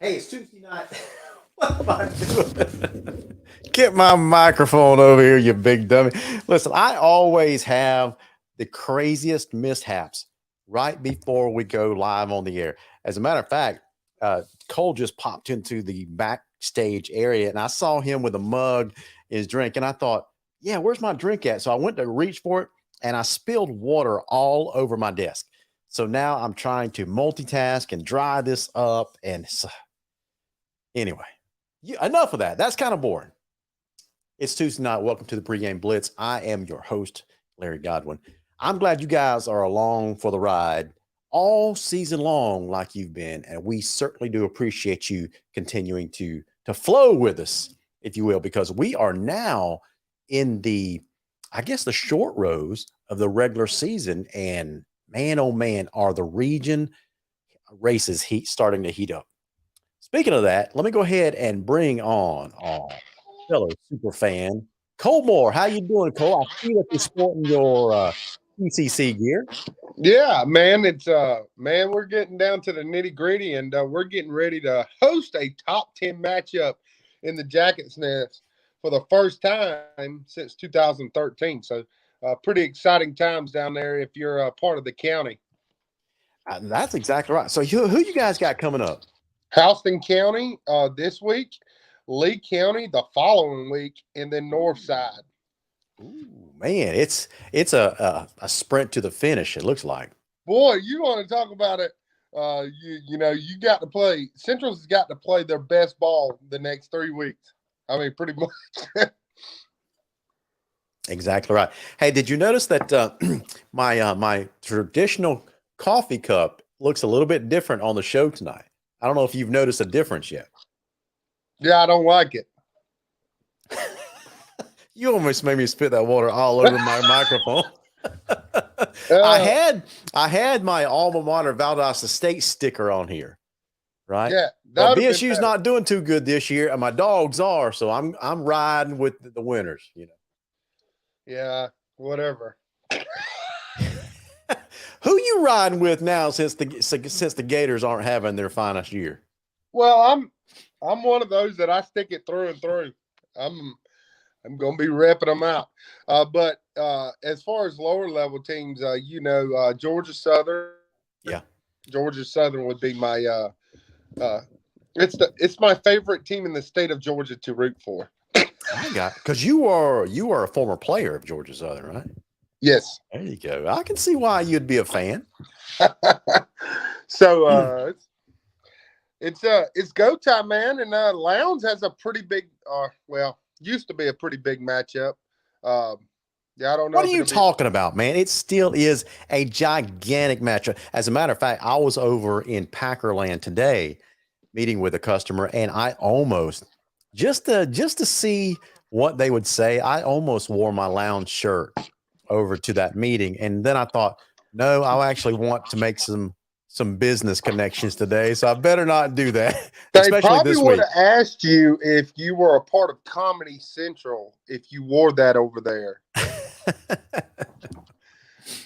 Hey, it's Tuesday night. What am I doing? Get my microphone over here, you big dummy. Listen, I always have the craziest mishaps right before we go live on the air. As a matter of fact, Cole just popped into the backstage area and I saw him with a mug in his drink. And I thought, yeah, where's my drink at? So I went to reach for it and I spilled water all over my desk. So now I'm trying to multitask and dry this up. And anyway, enough of that. That's kind of boring. It's Tuesday night. Welcome to the PreGame Blitz. I am your host, Larry Godwin. I'm glad you guys are along for the ride all season long like you've been, and we certainly do appreciate you continuing to flow with us, if you will, because we are now in I guess, the short rows of the regular season, and man, oh man, are the region races starting to heat up. Speaking of that, let me go ahead and bring on our fellow super fan, Cole Moore. How you doing, Cole? I see that you're sporting your PCC gear. Yeah, man, we're getting down to the nitty gritty, and we're getting ready to host a top 10 matchup in the Jackets Nest for the first time since 2013. So, pretty exciting times down there if you're a part of the county. That's exactly right. So, who you guys got coming up? Houston County this week, Lee County the following week, and then Northside. Ooh, man, it's a sprint to the finish. It looks like. Boy, you want to talk about it? You got to play. Central's got to play their best ball the next 3 weeks. I mean, pretty much. Exactly right. Hey, did you notice that my traditional coffee cup looks a little bit different on the show tonight? I don't know if you've noticed a difference yet. Yeah, I don't like it. You almost made me spit that water all over my microphone. I had my alma mater Valdosta State sticker on here, right? Yeah, but BSU's not doing too good this year, and my dogs are, so I'm riding with the winners. Yeah, whatever. Who you riding with now since the Gators aren't having their finest year? Well, I'm one of those that I stick it through and through. I'm going to be repping them out. But as far as lower level teams, Georgia Southern. Yeah, Georgia Southern would be my. It's my favorite team in the state of Georgia to root for. Because you are a former player of Georgia Southern, right? Yes. There you go. I can see why you'd be a fan. So it's go time, man, and Lowndes has a pretty big. Used to be a pretty big matchup. I don't know. What are you talking about, man? It still is a gigantic matchup. As a matter of fact, I was over in Packerland today meeting with a customer, and I almost just to see what they would say, I almost wore my Lowndes shirt over to that meeting. And then I thought, no, I actually want to make some business connections today, so I better not do that. They probably would have asked you if you were a part of Comedy Central if you wore that over there.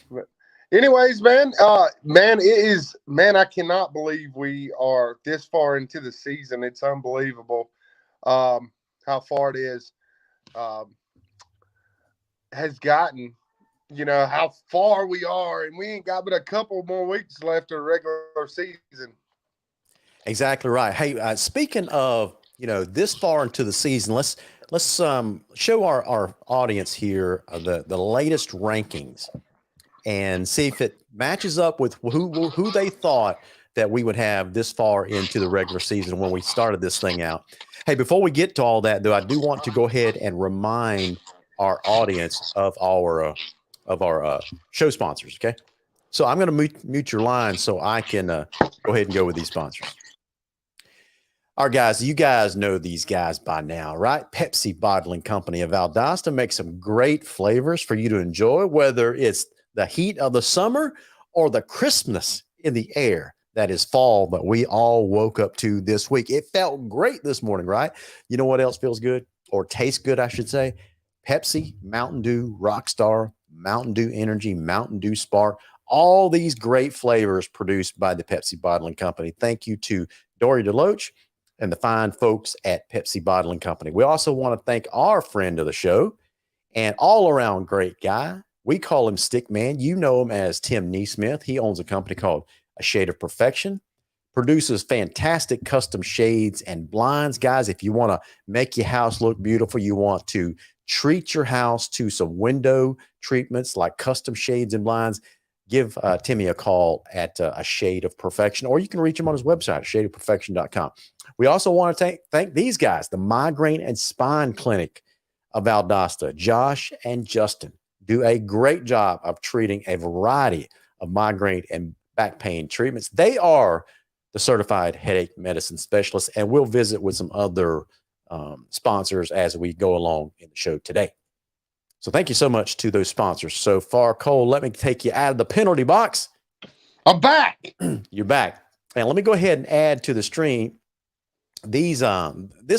But anyways, man, I cannot believe we are this far into the season. It's unbelievable how far it is has gotten. How far we are, and we ain't got but a couple more weeks left of the regular season. Exactly right. Hey, speaking of, this far into the season, let's show our audience here the latest rankings and see if it matches up with who they thought that we would have this far into the regular season when we started this thing out. Hey, before we get to all that, though, I do want to go ahead and remind our audience of our show sponsors. Okay, so I'm going to mute your line so I can go ahead and go with these sponsors. All right, guys, you guys know these guys by now, right? Pepsi Bottling Company of Valdosta makes some great flavors for you to enjoy, whether it's the heat of the summer or the crispness in the air that is fall that we all woke up to this week. It felt great this morning, right? You know what else feels good, or tastes good, I should say? Pepsi, Mountain Dew, Rockstar, Mountain Dew Energy, Mountain Dew Spark, all these great flavors produced by the Pepsi Bottling Company. Thank you to Dory DeLoach and the fine folks at Pepsi Bottling Company. We also want to thank our friend of the show and all around great guy. We call him Stick Man. You know him as Tim Neesmith. He owns a company called A Shade of Perfection, produces fantastic custom shades and blinds. Guys, if you want to make your house look beautiful, you want to treat your house to some window treatments like custom shades and blinds, give Timmy a call at A Shade of Perfection, or you can reach him on his website, shadeofperfection.com. We also want to thank these guys, the Migraine and Spine Clinic of Valdosta. Josh and Justin do a great job of treating a variety of migraine and back pain treatments. They are the certified headache medicine specialists, and we'll visit with some other sponsors as we go along in the show today. So thank you so much to those sponsors so far. Cole, let me take you out of the penalty box. I'm back. You're back. And let me go ahead and add to the stream. This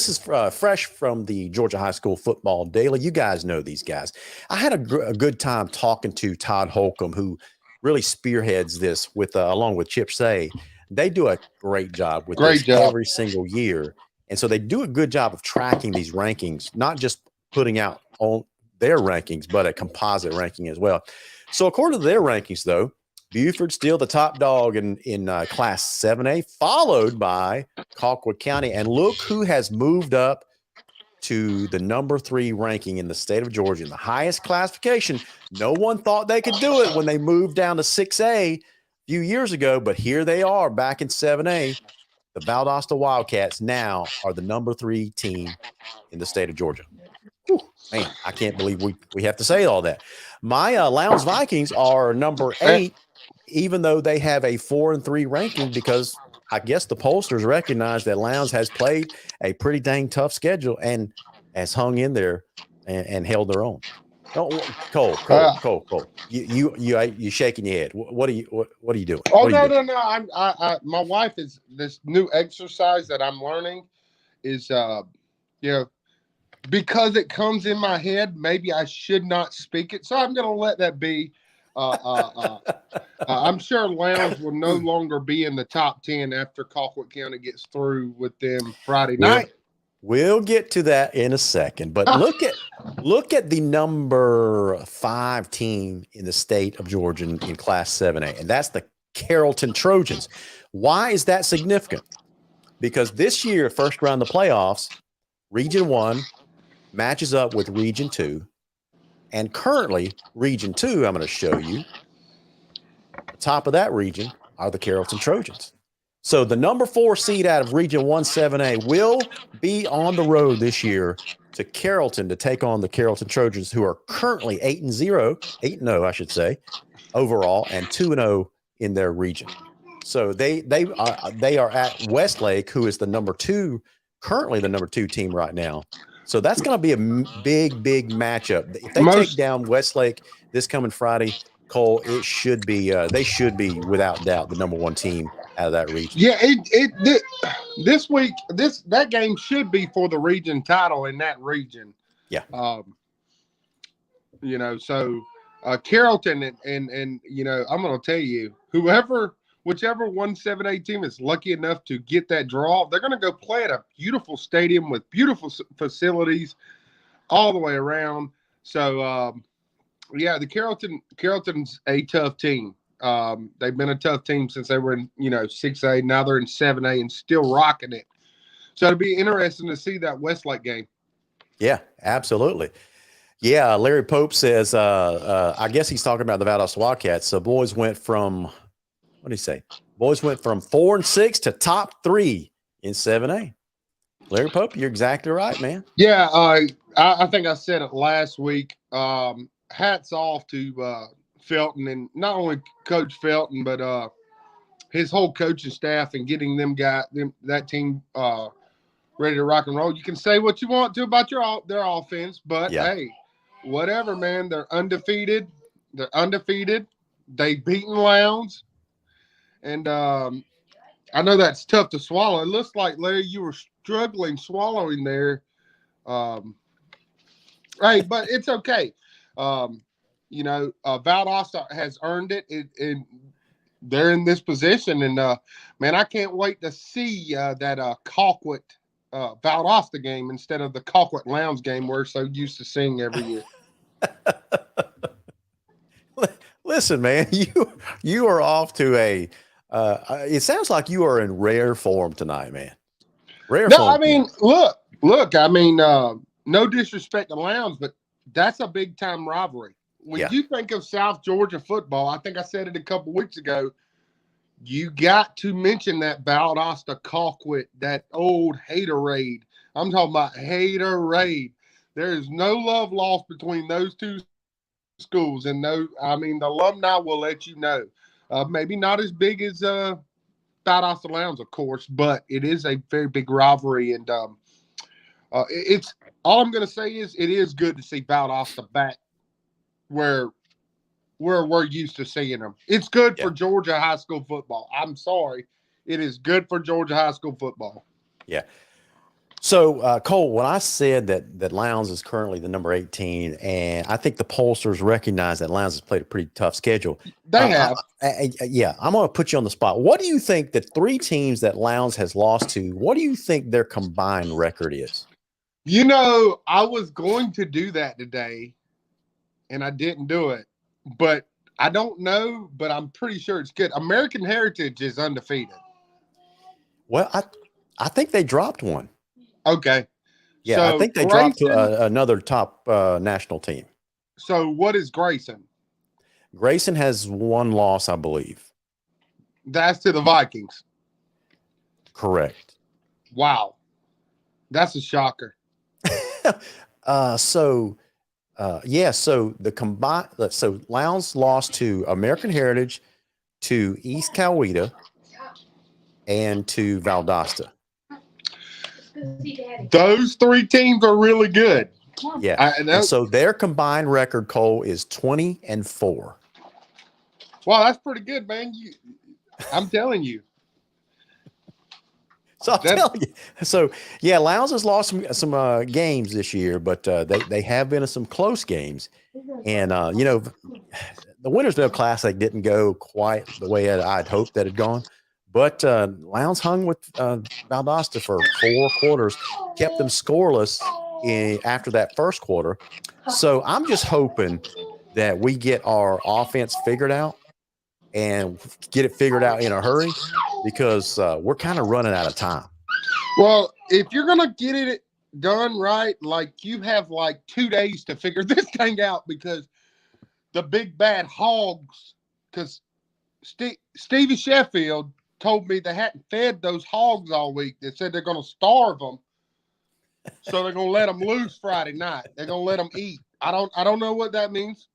is fresh from the Georgia High School Football Daily. You guys know these guys. I had a good time talking to Todd Holcomb, who really spearheads this with along with Chip Say. They do a great job with this every single year. And so they do a good job of tracking these rankings, not just putting out on their rankings, but a composite ranking as well. So according to their rankings, though, Buford's still the top dog in Class 7A, followed by Colquitt County. And look who has moved up to the number 3 ranking in the state of Georgia, in the highest classification. No one thought they could do it when they moved down to 6A a few years ago, but here they are back in 7A. The Valdosta Wildcats now are the number 3 team in the state of Georgia. Whew, man, I can't believe we have to say all that. My Lowndes Vikings are number 8, even though they have a 4-3 ranking, because I guess the pollsters recognize that Lowndes has played a pretty dang tough schedule and has hung in there and held their own. Oh, Cole. You shaking your head. What are you doing? Oh, no. My wife is this new exercise that I'm learning is, because it comes in my head, maybe I should not speak it. So I'm going to let that be. I'm sure Lowndes will no longer be in the top 10 after Colquitt County gets through with them Friday night. We'll get to that in a second, but look at the number 5 team in the state of Georgia in Class 7A, and that's the Carrollton Trojans. Why is that significant? Because this year, first round of the playoffs, Region 1 matches up with Region 2, and currently Region 2, I'm going to show you, the top of that region are the Carrollton Trojans. So the number 4 seed out of Region 1 7A will be on the road this year to Carrollton to take on the Carrollton Trojans, who are currently 8-0, I should say, overall, and 2-0 in their region. So they are at Westlake, who is currently the number 2 team right now. So that's going to be a big matchup. If they take down Westlake this coming Friday, Cole, it should be they should be without doubt the number 1 team out of that region. Yeah, this week that game should be for the region title in that region. Yeah. So Carrollton and I'm going to tell you, whichever 1-7-8 team is lucky enough to get that draw, they're going to go play at a beautiful stadium with beautiful facilities all the way around. So the Carrollton's a tough team. They've been a tough team since they were in 6A. Now they're in 7A and still rocking it. So it'll be interesting to see that Westlake game. Yeah, absolutely. Yeah, Larry Pope says, I guess he's talking about the Valdosta Wildcats. So boys went from, what did he say? Boys went from 4-6 to top 3 in 7A. Larry Pope, you're exactly right, man. Yeah, I think I said it last week. Hats off to Felton, and not only Coach Felton, but his whole coaching staff, and getting that team ready to rock and roll. You can say what you want to about their offense, but hey, whatever, man. They're undefeated. They've beaten Lowndes, and I know that's tough to swallow. It looks like, Larry, you were struggling swallowing there. Hey, but it's okay. Valdosta has earned it. they're in this position, and man, I can't wait to see that Colquitt Valdosta game instead of the Colquitt Lowndes game we're so used to seeing every year. Listen, man, you are off to a. It sounds like you are in rare form tonight, man. Rare No, form. I mean, look. I mean, no disrespect to Lowndes, but that's a big time rivalry. When you think of South Georgia football, I think I said it a couple weeks ago. You got to mention that Valdosta Colquitt, that old haterade. I'm talking about haterade. There is no love lost between those two schools, and the alumni will let you know. Maybe not as big as Valdosta Lowndes, of course, but it is a very big rivalry, and it's all I'm going to say is it is good to see Valdosta back where we're used to seeing them. It's good for Georgia high school football. I'm sorry. It is good for Georgia high school football. Yeah. So, Cole, when I said that Lowndes is currently the number 18, and I think the pollsters recognize that Lowndes has played a pretty tough schedule. They have. I'm going to put you on the spot. What do you think the three teams that Lowndes has lost to, what do you think their combined record is? You know, I was going to do that today, and I didn't do it. But I don't know, but I'm pretty sure it's good. American Heritage is undefeated. Well, I think they dropped one. Okay. Yeah, so I think they dropped to another top national team. So what is Grayson? Grayson has one loss, I believe. That's to the Vikings. Correct. Wow. That's a shocker. So the combined, so Lowndes lost to American Heritage, to East Coweta, and to Valdosta. Those three teams are really good. Yeah. And so their combined record, Cole, is 20-4. Wow, that's pretty good, man. I'm telling you. So I'll tell you. So yeah, Lowndes has lost some games this year, but they have been in some close games, and you know, the Wintersville Classic didn't go quite the way I'd hoped that had gone, but Lowndes hung with Valdosta for 4 quarters, kept them scoreless after that first quarter. So I'm just hoping that we get our offense figured out and get it figured out in a hurry, because we're kind of running out of time. Well, if you're going to get it done right, like you have like 2 days to figure this thing out, because the big bad hogs, because Stevie Sheffield told me they hadn't fed those hogs all week. They said they're going to starve them. So they're going to let them loose Friday night. They're going to let them eat. I don't know what that means.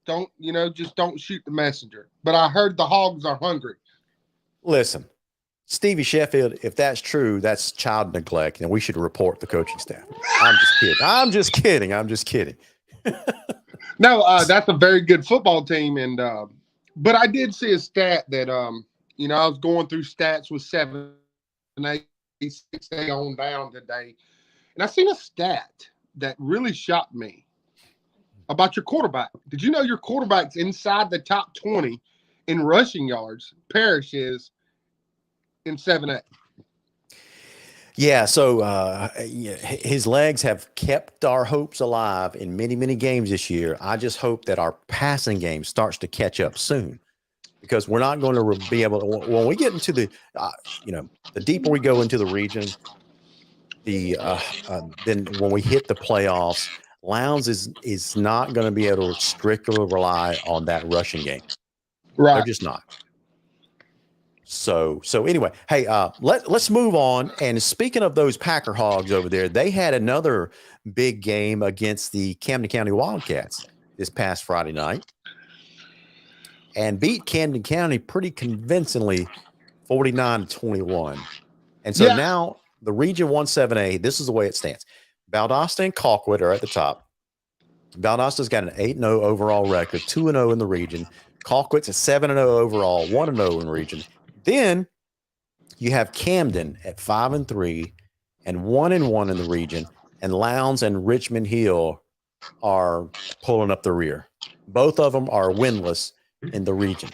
Just don't shoot the messenger. But I heard the hogs are hungry. Listen, Stevie Sheffield, if that's true, that's child neglect, and we should report the coaching staff. I'm just kidding. No, that's a very good football team, and but I did see a stat that I was going through stats with 7, 8, 6 on down today, and I seen a stat that really shocked me about your quarterback. Did you know your quarterback's inside the top 20 in rushing yards? Parrish is in 7A. Yeah, so his legs have kept our hopes alive in many, many games this year. I just hope that our passing game starts to catch up soon, because we're not going to be able to, when we get into the, the deeper we go into the region, then when we hit the playoffs, Lowndes is not going to be able to strictly rely on that rushing game. Right. They're just not. So anyway, hey, let's move on. And speaking of those Packer Hogs over there, they had another big game against the Camden County Wildcats this past Friday night and beat Camden County pretty convincingly, 49-21. And so now the Region 17A, this is the way it stands. Valdosta and Colquitt are at the top. Valdosta's got an 8-0 overall record, 2-0 in the region. Colquitt's a 7-0 overall, 1-0 in the region. Then you have Camden at 5-3 and 1-1 in the region, and Lowndes and Richmond Hill are pulling up the rear. Both of them are winless in the region.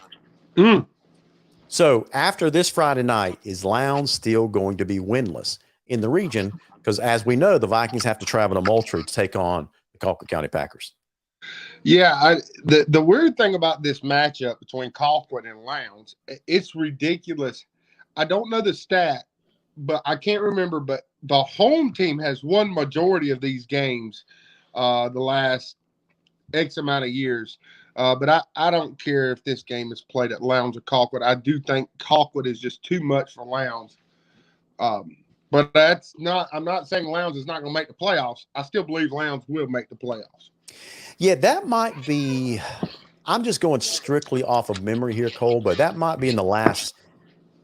So after this Friday night, is Lowndes still going to be winless in the region? Because as we know, the Vikings have to travel to Moultrie to take on the Colquitt County Packers. Yeah, the weird thing about this matchup between Colquitt and Lowndes, it's ridiculous. I don't know the stat, but I can't remember. But the home team has won majority of these games the last X amount of years. But I don't care if this game is played at Lowndes or Colquitt. I do think Colquitt is just too much for Lowndes. But that's not – I'm not saying Lowndes is not going to make the playoffs. I still believe Lowndes will make the playoffs. Yeah, that might be – I'm just going strictly off of memory here, Cole, but that might be the last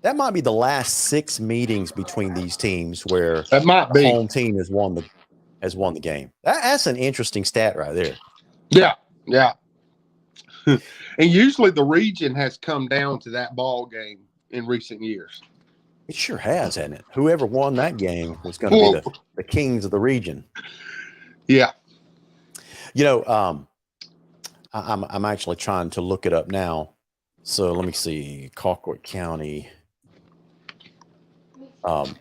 6 meetings between these teams where That might the be. home team has won the game. That's an interesting stat right there. Yeah, yeah. And usually the region has come down to that ball game in recent years. It sure has, hasn't it? Whoever won that game was going to be the kings of the region. Yeah. You know, I'm actually trying to look it up now. So let me see, Colquitt County. But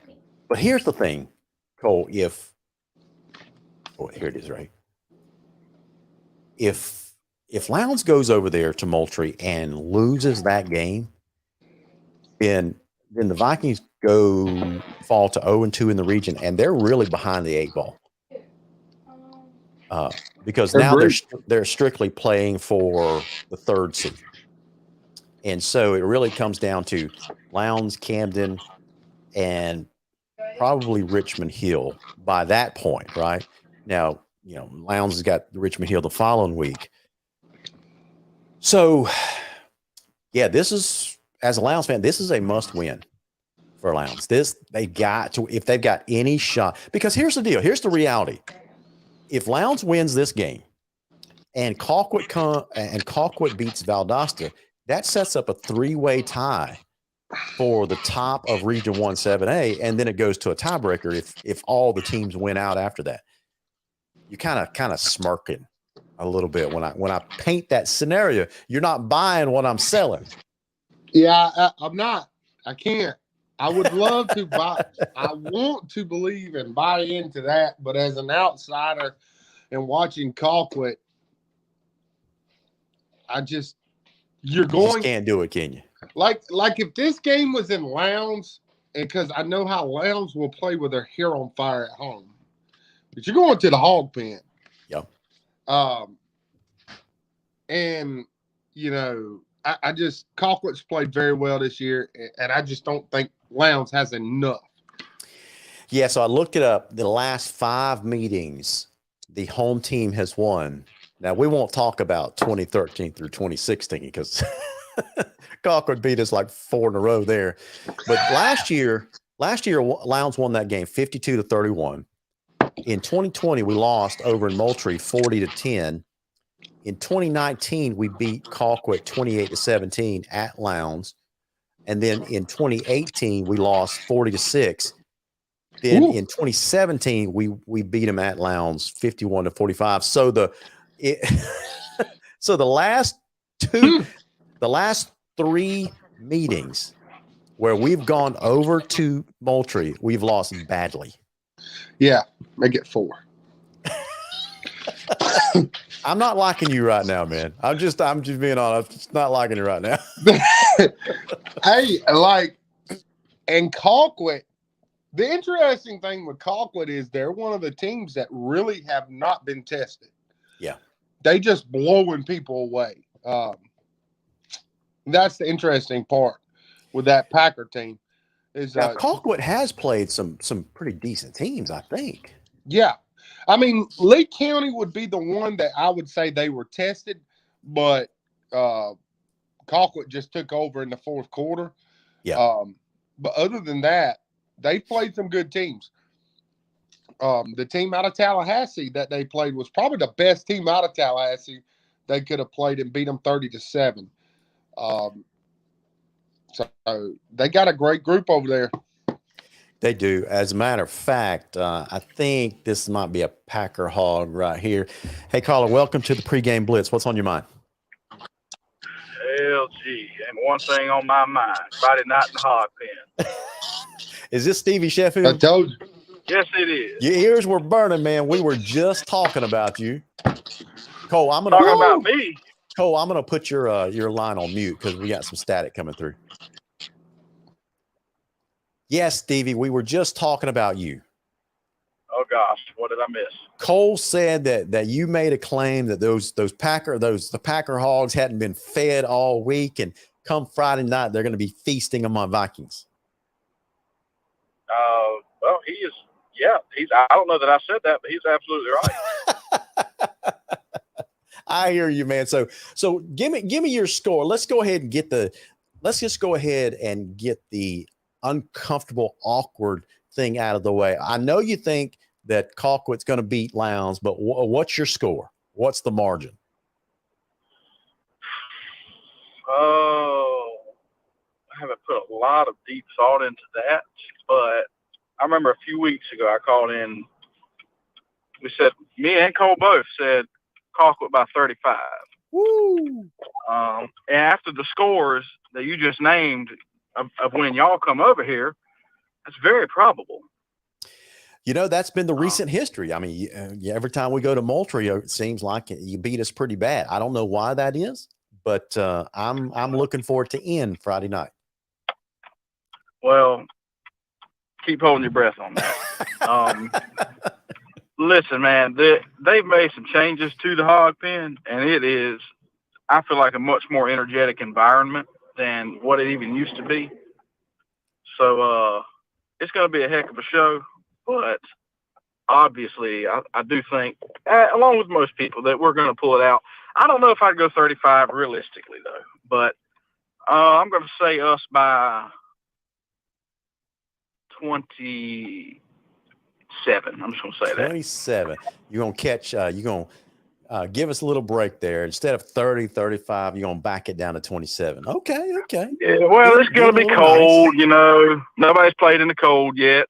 here's the thing, Cole. Here it is, right? If Lowndes goes over there to Moultrie and loses that game, then the Vikings fall to 0-2 in the region, and they're really behind the 8 ball. Because now they're strictly playing for the 3rd seed. And so it really comes down to Lowndes, Camden, and probably Richmond Hill by that point, right? Now, Lowndes has got Richmond Hill the following week. So, yeah, this is, as a Lowndes fan, this is a must win for Lowndes. They got to, if they've got any shot, because here's the deal. Here's the reality. If Lowndes wins this game and Colquitt beats Valdosta, that sets up a 3-way tie for the top of Region 1-7A, and then it goes to a tiebreaker if all the teams win out after that. You kind of smirking a little bit when I paint that scenario. You're not buying what I'm selling. Yeah, I'm not. I can't. I would love to buy. I want to believe and buy into that, but as an outsider and watching Colquitt, you can't do it, can you? Like if this game was in Lowndes, and because I know how Lowndes will play with their hair on fire at home, but you're going to the hog pen. Yep. And Colquitt's played very well this year, and I just don't think Lowndes has enough. Yeah, so I looked it up. The last 5 meetings, the home team has won. Now, we won't talk about 2013 through 2016 because Colquitt beat us like 4 in a row there. But last year, Lowndes won that game 52-31. In 2020, we lost over in Moultrie 40-10. In 2019, we beat Colquitt 28-17 at Lowndes. And then in 2018, we lost 40-6. Then in 2017, we beat them at Lowndes 51-45. So the last 3 meetings where we've gone over to Moultrie, we've lost badly. Yeah, make it 4. I'm not liking you right now, man. I'm just being honest. I'm just not liking you right now. Hey, and Colquitt, the interesting thing with Colquitt is they're one of the teams that really have not been tested. Yeah. They just blowing people away. That's the interesting part with that Packer team. Now, Colquitt has played some pretty decent teams, I think. Yeah. I mean, Lee County would be the one that I would say they were tested, but Colquitt just took over in the 4th quarter. Yeah. But other than that, they played some good teams. The team out of Tallahassee that they played was probably the best team out of Tallahassee they could have played and beat them 30-7. So they got a great group over there. They do. As a matter of fact, I think this might be a Packer hog right here. Hey, caller, welcome to the pregame blitz. What's on your mind? Well, gee, and one thing on my mind: Friday night in the hog pen. Is this Stevie I Sheffield? told you. Yes, it is. Your ears were burning, man. We were just talking about you. Cole, I'm Talking gonna about me. Cole, I'm gonna put your line on mute because we got some static coming through. Yes, Stevie, we were just talking about you. Oh gosh, what did I miss? Cole said that you made a claim that the Packer hogs hadn't been fed all week, and come Friday night they're going to be feasting on my Vikings. Well, he is. Yeah, I don't know that I said that, but he's absolutely right. I hear you, man. So give me your score. Let's go ahead and just go ahead and get the uncomfortable, awkward thing out of the way. I know you think that Colquitt's going to beat Lowndes, but what's your score? What's the margin? Oh, I haven't put a lot of deep thought into that, but I remember a few weeks ago I called in. We said, me and Cole both said Colquitt by 35. Woo! And after the scores that you just named of when y'all come over here, that's very probable. You know, that's been the recent history. I mean, every time we go to Moultrie, it seems like you beat us pretty bad. I don't know why that is, but I'm looking forward to end Friday night. Well, keep holding your breath on that. Listen, man, they've made some changes to the hog pen, and it is, I feel like, a much more energetic environment than what it even used to be. So it's going to be a heck of a show, but obviously I do think, along with most people, that we're going to pull it out. I don't know if I'd go 35 realistically, though, but I'm going to say us by 27. I'm just going to say 27. That. You're going to catch, you're going to give us a little break there. Instead of 30, 35, you're going to back it down to 27. Okay. Yeah, well, it's going to be cold, nice. You know. Nobody's played in the cold yet.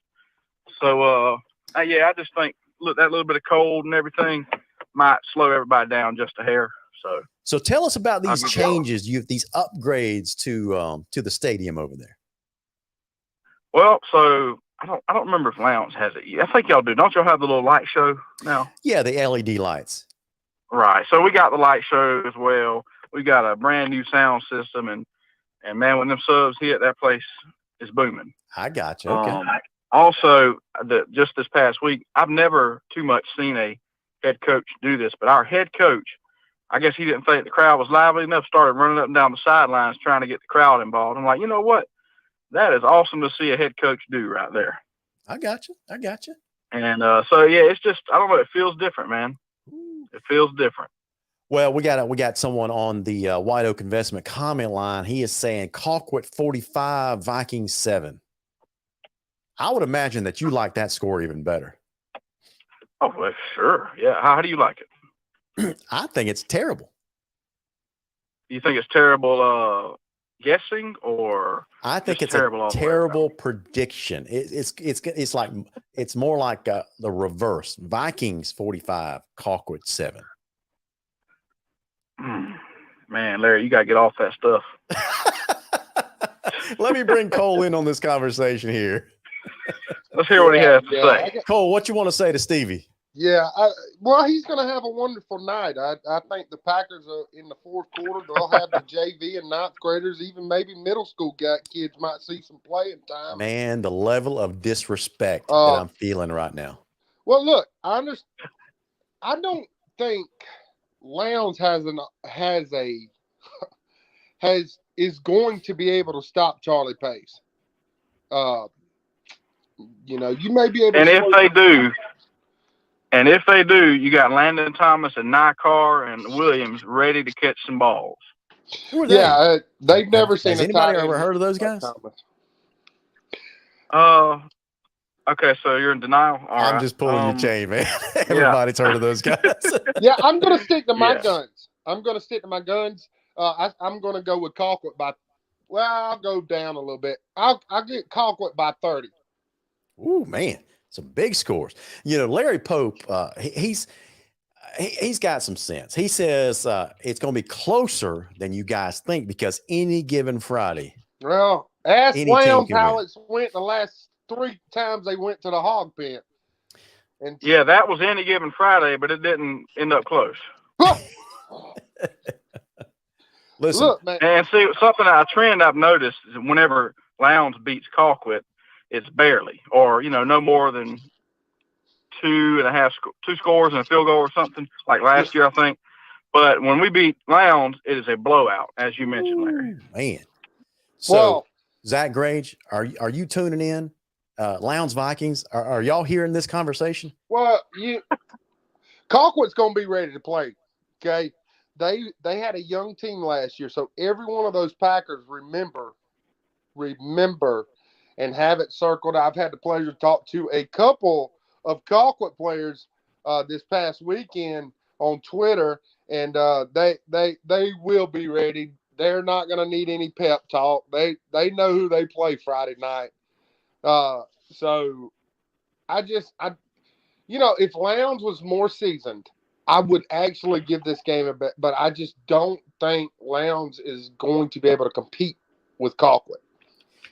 So, yeah, I just think, look, that little bit of cold and everything might slow everybody down just a hair. So tell us about these changes, these upgrades to the stadium over there. Well, so I don't remember if Lowndes has it. I think y'all do. Don't y'all have the little light show now? Yeah, the LED lights. Right. So we got the light show as well. We got a brand new sound system, and man, when them subs hit, that place is booming. I got you. Okay. Also, just this past week, I've never too much seen a head coach do this, but our head coach, I guess he didn't think the crowd was lively enough, started running up and down the sidelines trying to get the crowd involved. I'm like, you know what? That is awesome to see a head coach do right there. I got you. And so, yeah, it's just, I don't know. It feels different, man. It feels different. Well, we got someone on the White Oak Investment comment line. He is saying Colquitt 45, Vikings 7. I would imagine that you like that score even better. Oh, well, sure. Yeah. How do you like it? I think it's terrible. You think it's terrible guessing, or I think it's a terrible prediction. It's more like the reverse. Vikings 45, Colquitt 7. Man, Larry, you got to get off that stuff. Let me bring Cole in on this conversation here. Let's hear what he has to say. Cole, what you want to say to Stevie? Yeah, well, he's going to have a wonderful night. I think the Packers are in the fourth quarter. They'll have the JV and ninth graders, even maybe middle school kids might see some playing time. Man, the level of disrespect that I'm feeling right now. Well, look, I don't think Lowndes is going to be able to stop Charlie Pace. You know, you may be able. And if they do, you got Landon Thomas and Nycar and Williams ready to catch some balls. Who are they? Yeah, they've never seen. Has anybody ever heard of those guys? Okay, so you're in denial. I'm just pulling your chain, man. Everybody's heard of those guys. Yeah, I'm going to stick to my guns. I'm going to go with Colquitt by. Well, I'll go down a little bit. I'll get Colquitt by 30. Ooh, man, some big scores. You know, Larry Pope. he's got some sense. He says it's going to be closer than you guys think because any given Friday. Well, ask Any team Lambs can how win. it's went the last 3 times they went to the hog pen. And Yeah, that was any given Friday, but it didn't end up close. Listen, look, man. And see, a trend I've noticed is whenever Lowndes beats Colquitt, it's barely, or no more than 2.5 2 scores and a field goal or something like last year, I think. But when we beat Lowndes, it is a blowout, as you mentioned, Larry. Man. So, Well, Zach Grage, are you tuning in? Lowndes Vikings, are y'all hearing this conversation? Well, Colquitt's going to be ready to play. Okay, they had a young team last year, so every one of those Packers remember, and have it circled. I've had the pleasure to talk to a couple of Colquitt players this past weekend on Twitter, and they will be ready. They're not going to need any pep talk. They know who they play Friday night. So if Lowndes was more seasoned, I would actually give this game a bet, but I just don't think Lowndes is going to be able to compete with Colquitt.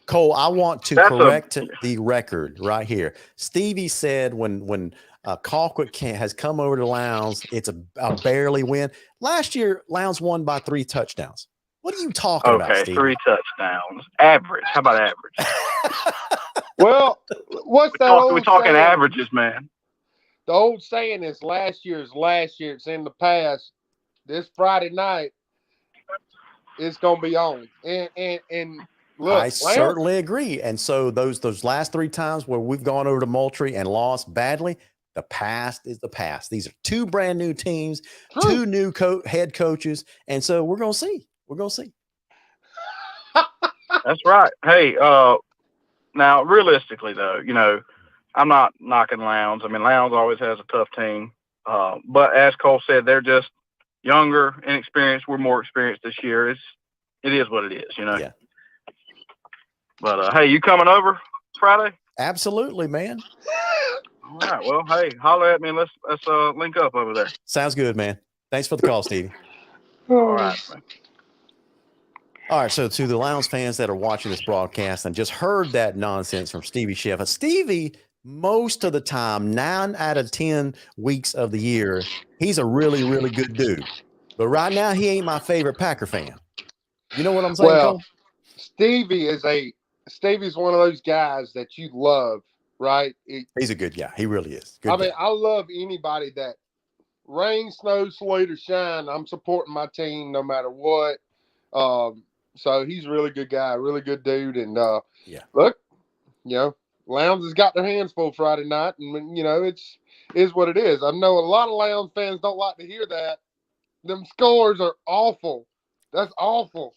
Cole, I want to correct the record right here. Stevie said when Colquitt has come over to Lowndes, it's a barely win. Last year, Lowndes won by 3 touchdowns. What are you talking about, Stevie? 3 touchdowns. Average. How about average? Well, what's that old We're talking saying? averages, man. The old saying is last year's last year. It's in the past. This Friday night, it's going to be on. And look, I certainly agree. And so those last 3 times where we've gone over to Moultrie and lost badly, the past is the past. These are 2 brand new teams, True. 2 new head coaches. And so we're going to see. We're going to see. That's right. Hey, now realistically though, I'm not knocking Lowndes. I mean, Lowndes always has a tough team. But as Cole said, they're just younger, inexperienced. We're more experienced this year. It is what it is, Yeah. But hey, you coming over Friday? Absolutely, man. All right. Well, hey, holler at me and let's link up over there. Sounds good, man. Thanks for the call, Stevie. All right, man. All right, so to the Lowndes fans that are watching this broadcast and just heard that nonsense from Stevie Sheffield, Stevie, most of the time, 9 out of 10 weeks of the year, he's a really, really good dude. But right now, he ain't my favorite Packer fan. You know what I'm saying, Well, Cole? Stevie's one of those guys that you love, right? He's a good guy. He really is. I love anybody that rain, snow, sleet, or shine. I'm supporting my team no matter what. So he's a really good guy, really good dude. And look, Lowndes has got their hands full Friday night, and is what it is. I know a lot of Lowndes fans don't like to hear that. Them scores are awful. That's awful.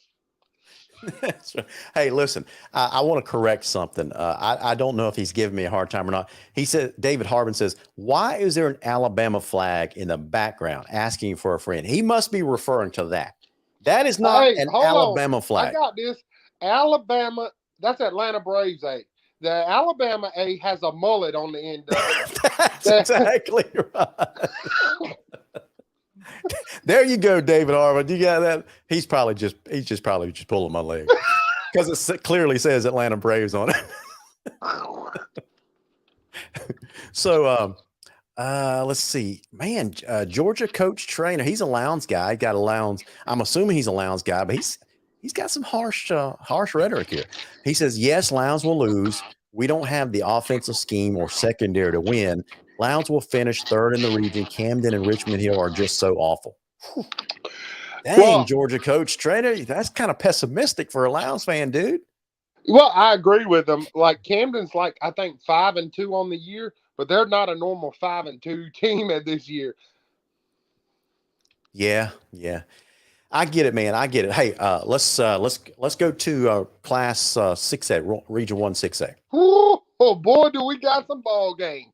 Hey, listen, I want to correct something. I don't know if he's giving me a hard time or not. He said, David Harbin says, why is there an Alabama flag in the background asking for a friend? He must be referring to that. That is not an Alabama flag. I got this. Alabama, that's Atlanta Braves A. The Alabama A has a mullet on the end of it. That's exactly right. There you go, David Harvard. You got that? He's just probably pulling my leg because it clearly says Atlanta Braves on it. So, let's see, man. Georgia coach trainer. He's a Lowndes guy. He got a Lowndes. I'm assuming he's a Lowndes guy, but he's got some harsh rhetoric here. He says, yes, Lowndes will lose. We don't have the offensive scheme or secondary to win. Lowndes will finish 3rd in the region. Camden and Richmond Hill are just so awful. Whew. Dang, Georgia coach trainer. That's kind of pessimistic for a Lowndes fan, dude. Well, I agree with him. Like Camden's I think 5-2 on the year, but they're not a normal 5-2 team at this year. Yeah. I get it, man. I get it. Hey, let's go to Class 6A, Region 1 6A. Oh boy, do we got some ball games.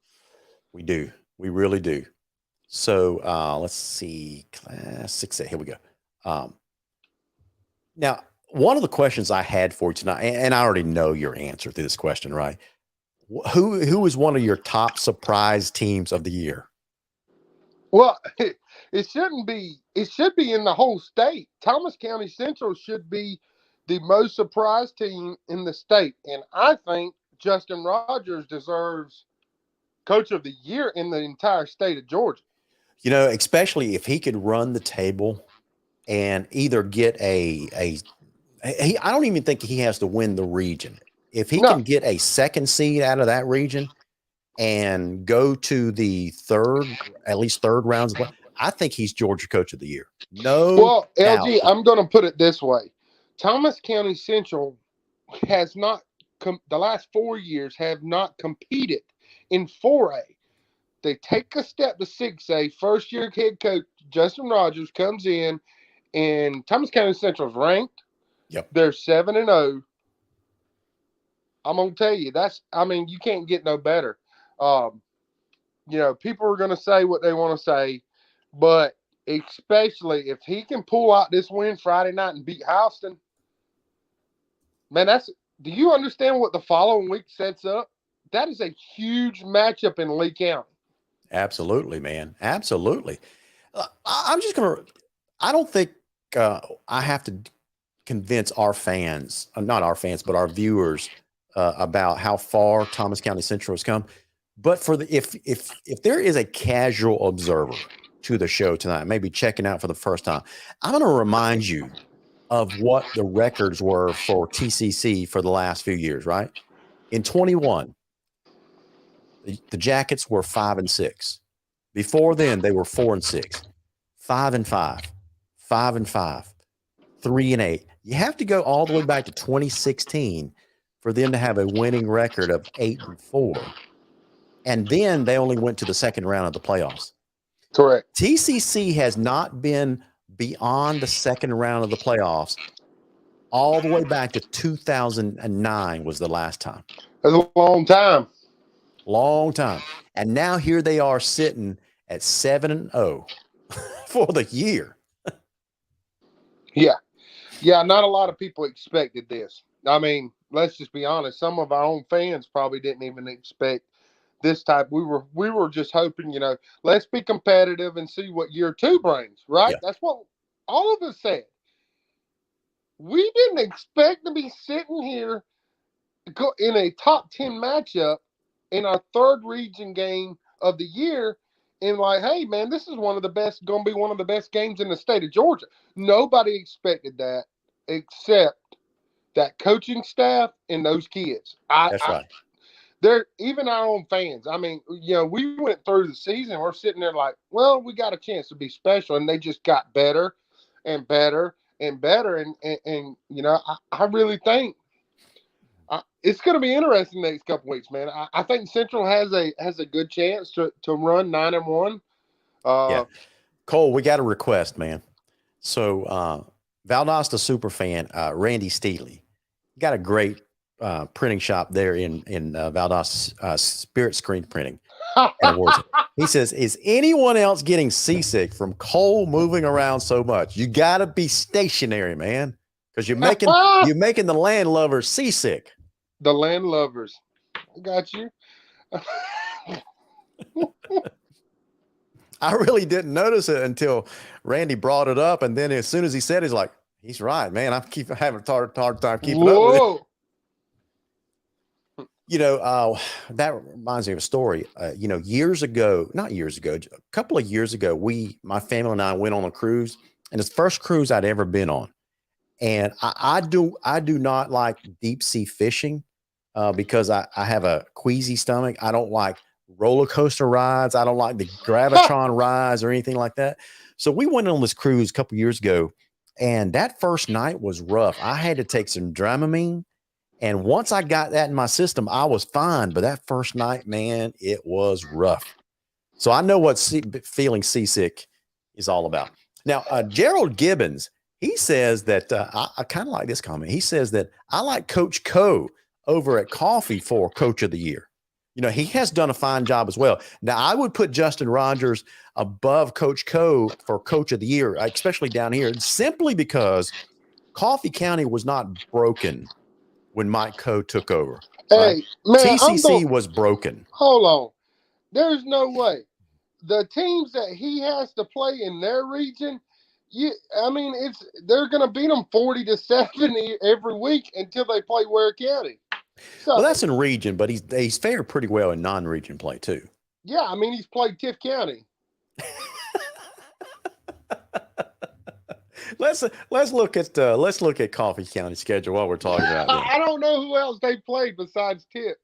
We do. We really do. So let's see, Class 6A. Here we go. Now, one of the questions I had for you tonight, and I already know your answer to this question, right? Who is one of your top surprise teams of the year? Well, it shouldn't be. It should be in the whole state. Thomas County Central should be the most surprised team in the state, and I think Justin Rogers deserves Coach of the Year in the entire state of Georgia. You know, especially if he could run the table and either get I don't even think he has to win the region. If he can get a second seed out of that region and go to the at least third rounds, I think he's Georgia Coach of the Year. No. Well, doubt. LG, I'm going to put it this way: Thomas County Central has not the last 4 years have not competed in 4A. They take a step to 6A. First year head coach Justin Rogers comes in, and Thomas County Central's ranked. Yep. They're 7-0. I'm gonna tell you, you can't get no better. People are gonna say what they want to say, but especially if he can pull out this win Friday night and beat Houston, man, do you understand what the following week sets up? That is a huge matchup in Lee County. Absolutely, man. Absolutely. I don't think I have to convince our fans, not our fans, but our viewers about how far Thomas County Central has come. But if there is a casual observer to the show tonight, maybe checking out for the first time, I'm going to remind you of what the records were for TCC for the last few years, right? In 21, the Jackets were 5-6. Before then, they were 4-6, 5-5, 5-5, 3-8. You have to go all the way back to 2016 for them to have a winning record of 8-4. And then they only went to the second round of the playoffs. Correct. TCC has not been beyond the second round of the playoffs all the way back to 2009 was the last time. That's a long time. Long time. And now here they are sitting at 7-0 for the year. Yeah. Yeah, not a lot of people expected this. I mean, let's just be honest. Some of our own fans probably didn't even expect this type. We were just hoping, let's be competitive and see what year 2 brings, right? Yeah. That's what all of us said. We didn't expect to be sitting here in a top 10 matchup in our third region game of the year and like, hey, man, this is going to be one of the best games in the state of Georgia. Nobody expected that except that coaching staff and those kids. That's right. They're even our own fans. I mean, we went through the season. We're sitting there like, well, we got a chance to be special, and they just got better and better and better. And I really think it's going to be interesting the next couple weeks, man. I think Central has a good chance to run 9-1. Yeah. Cole, we got a request, man. So Valdosta superfan Randy Steely got a great printing shop there in Valdosta, Spirit Screen Printing. He says, is anyone else getting seasick from Cole moving around so much? You got to be stationary, man, because you're making the land lovers seasick. The land lovers. I got you. I really didn't notice it until Randy brought it up. And then as soon as he said it, he's like, he's right, man. I'm having a hard time keeping up with it. That reminds me of a story. Years ago, a couple of years ago, my family and I went on a cruise, and it's the first cruise I'd ever been on. And I do not like deep sea fishing because I have a queasy stomach. I don't like roller coaster rides. I don't like the Gravitron rides or anything like that. So we went on this cruise a couple of years ago, and that first night was rough. I had to take some Dramamine. And once I got that in my system, I was fine. But that first night, man, it was rough. So I know what feeling seasick is all about. Now, Gerald Gibbons, he says that I kind of like this comment. He says that I like Coach Coe over at Coffee for Coach of the Year. He has done a fine job as well. Now, I would put Justin Rogers above Coach Coe for Coach of the Year, especially down here, simply because Coffee County was not broken when Mike Coe took over. Hey, man, TCC was broken. Hold on. There's no way. the teams that he has to play in their region, they're going to beat them 40-70 every week until they play Ware County. So, well, that's in region, but he's fared pretty well in non-region play too. Yeah, I mean, he's played Tiff County. Let's look at Coffee County schedule while we're talking about this. I don't know who else they played besides Tiff.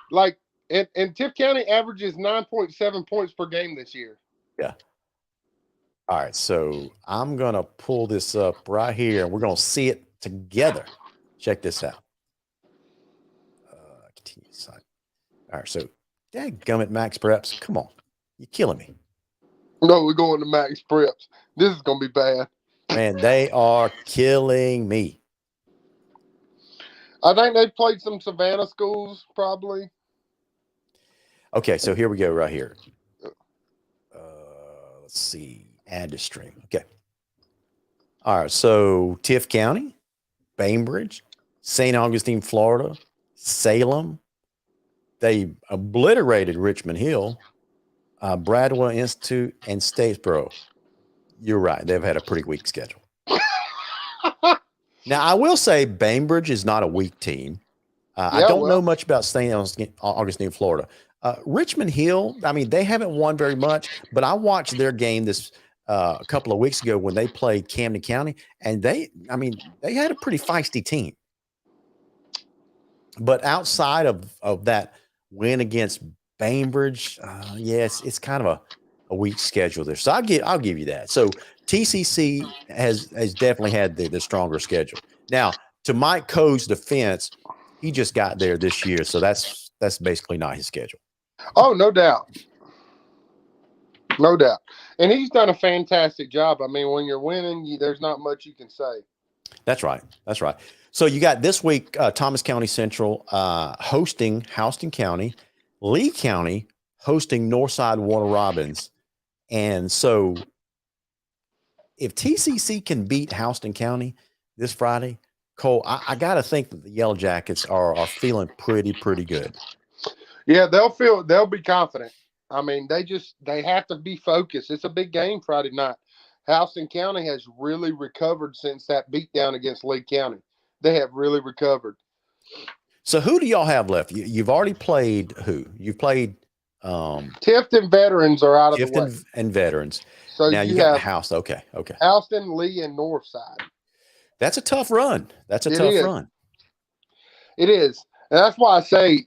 Like, and Tiff County averages 9.7 points per game this year. Yeah. All right, so I'm gonna pull this up right here, and we're gonna see it together. Check this out. Continue site. All right, so dadgummit, Max Preps, come on, you're killing me. No, we're going to Max Preps. This is gonna be bad. Man, they are killing me. I think they played some Savannah schools, probably. Okay, so here we go right here. Let's see. Add to stream. Okay. All right, so Tiff County, Bainbridge, St. Augustine, Florida, Salem. They obliterated Richmond Hill, Bradwell Institute, and Statesboro. You're right. They've had a pretty weak schedule. Now, I will say Bainbridge is not a weak team. I don't know much about St. Augustine, Florida. Richmond Hill, I mean, they haven't won very much, but I watched their game this a couple of weeks ago when they played Camden County, and they had a pretty feisty team. But outside of that win against Bainbridge, yes, it's kind of a weak schedule there. So I'll give you that. So TCC has definitely had the stronger schedule. Now, to Mike Coe's defense, he just got there this year, so that's basically not his schedule. Oh, no doubt. No doubt. And he's done a fantastic job. I mean, when you're winning, there's not much you can say. That's right. That's right. So you got this week, Thomas County Central hosting Houston County, Lee County hosting Northside Warner Robins. And so if TCC can beat Houston County this Friday, Cole, I got to think that the Yellow Jackets are feeling pretty good. Yeah, they'll be confident. I mean, they have to be focused. It's a big game Friday night. Houston County has really recovered since that beatdown against Lee County. They have really recovered. So who do y'all have left? You've already played who? You've played Tifton Veterans are out of the way. And Veterans. So now you got the House. Okay. Houston, Lee, and Northside. That's a tough run. That's a tough run. It is. And that's why I say,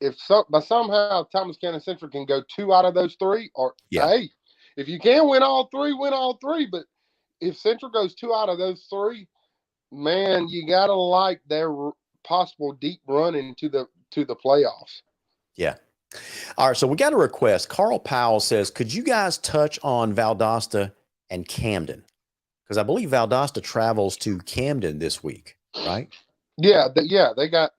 if somehow Thomas County Central can go 2 out of those 3, hey, if you can win all 3, win all 3. But if Central goes 2 out of those 3, man, you gotta like their possible deep run into the playoffs. Yeah. All right, so we got a request. Carl Powell says, could you guys touch on Valdosta and Camden? Because I believe Valdosta travels to Camden this week, right? Yeah, they got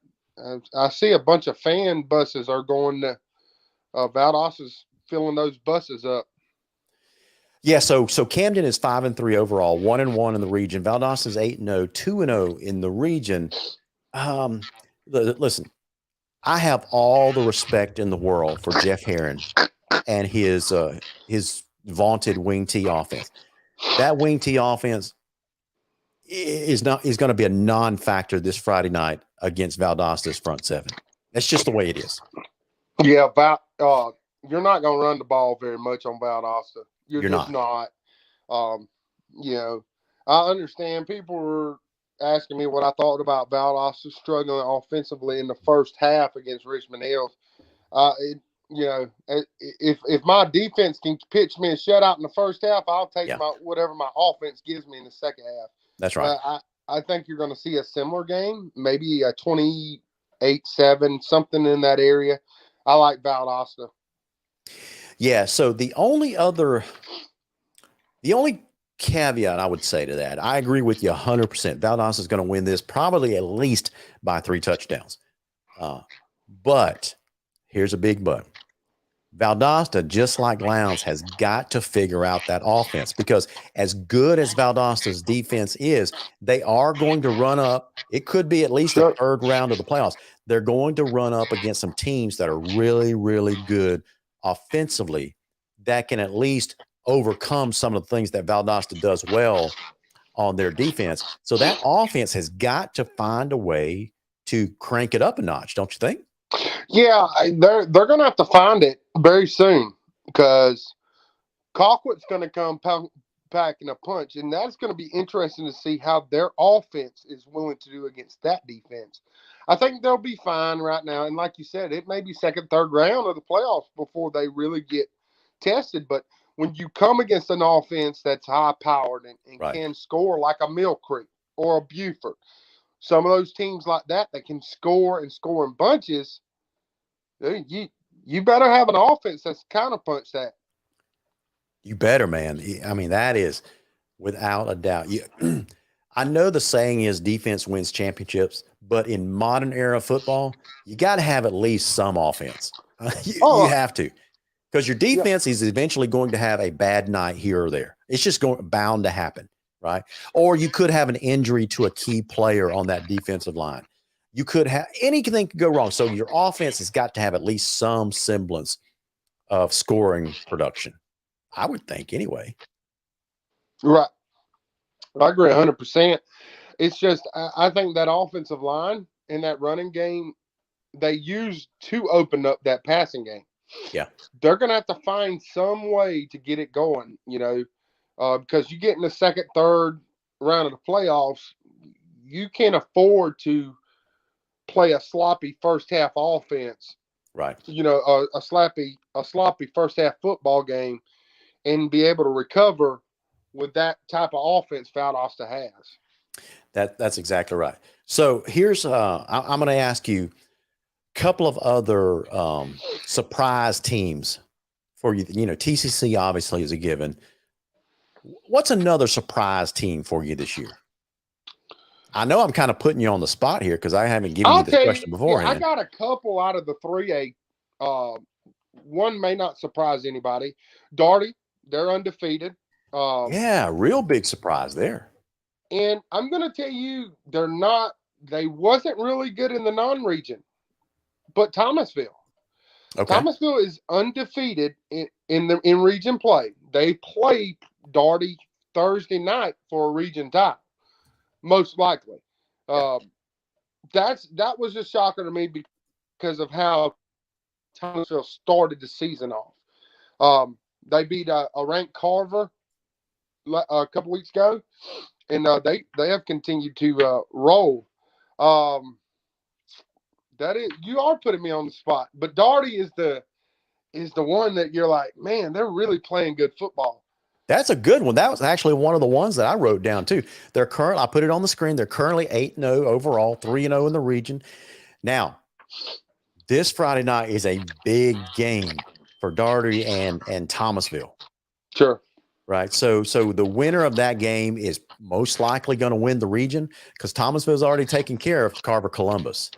I see a bunch of fan buses are going to Valdosta's filling those buses up. Yeah, so Camden is 5-3 overall, 1-1 in the region. Valdosta is 8-0, 2-0 in the region. Listen, I have all the respect in the world for Jeff Herron and his vaunted wing tee offense. That wing tee offense is going to be a non-factor this Friday night against Valdosta's front 7. That's just the way it is. Yeah, you're not going to run the ball very much on Valdosta. You're just not. I understand people were asking me what I thought about Valdosta struggling offensively in the first half against Richmond Hill. If my defense can pitch me a shutout in the first half, I'll take whatever my offense gives me in the second half. That's right. I think you're going to see a similar game, maybe a 28-7, something in that area. I like Valdosta. Yeah, so the only caveat I would say to that, I agree with you 100%. Valdosta is going to win this probably at least by 3 touchdowns. But here's a big but. Valdosta, just like Lowndes, has got to figure out that offense, because as good as Valdosta's defense is, they are going to run up. It could be at least a third round of the playoffs. They're going to run up against some teams that are really, really good offensively that can at least overcome some of the things that Valdosta does well on their defense. So that offense has got to find a way to crank it up a notch, don't you think? Yeah, they're going to have to find it very soon because Colquitt's going to come packing a punch, and that's going to be interesting to see how their offense is willing to do against that defense. I think they'll be fine right now, and like you said, it may be second, third round of the playoffs before they really get tested. But when you come against an offense that's high-powered and Right. can score like a Mill Creek or a Buford, some of those teams like that can score and score in bunches, you better have an offense that's counterpunch that. You better, man. I mean, that is without a doubt. I know the saying is defense wins championships, but in modern era football, you got to have at least some offense. You have to, because your defense is eventually going to have a bad night here or there. It's just bound to happen, right? Or you could have an injury to a key player on that defensive line. You could have anything could go wrong. So your offense has got to have at least some semblance of scoring production, I would think, anyway. Right. I agree 100%. It's just, I think that offensive line and that running game, they use to open up that passing game. Yeah. They're going to have to find some way to get it going, because you get in the second, third round of the playoffs, you can't afford to play a sloppy first half offense. Right. A sloppy first half football game and be able to recover with that type of offense Valdosta has. That's exactly right. So here's I'm going to ask you a couple of other surprise teams for you. TCC obviously is a given. What's another surprise team for you this year? I know I'm kind of putting you on the spot here because I haven't given you this question beforehand. I got a couple out of the 3A. One may not surprise anybody. Darty, they're undefeated. Real big surprise there. And I'm going to tell you, they wasn't really good in the non-region, but Thomasville. Okay. Thomasville is undefeated in region play. They play Darty Thursday night for a region title, most likely. That was a shocker to me because of how Thomasville started the season off. They beat a ranked Carver a couple weeks ago, and they have continued to roll. That is, you are putting me on the spot, but Darty is the one that you're like, man, they're really playing good football. That's a good one. That was actually one of the ones that I wrote down too. I put it on the screen. They're currently 8-0 overall, 3-0 in the region. Now, this Friday night is a big game for Darty and Thomasville. Sure. Right. So the winner of that game is most likely going to win the region because Thomasville's already taken care of Carver Columbus.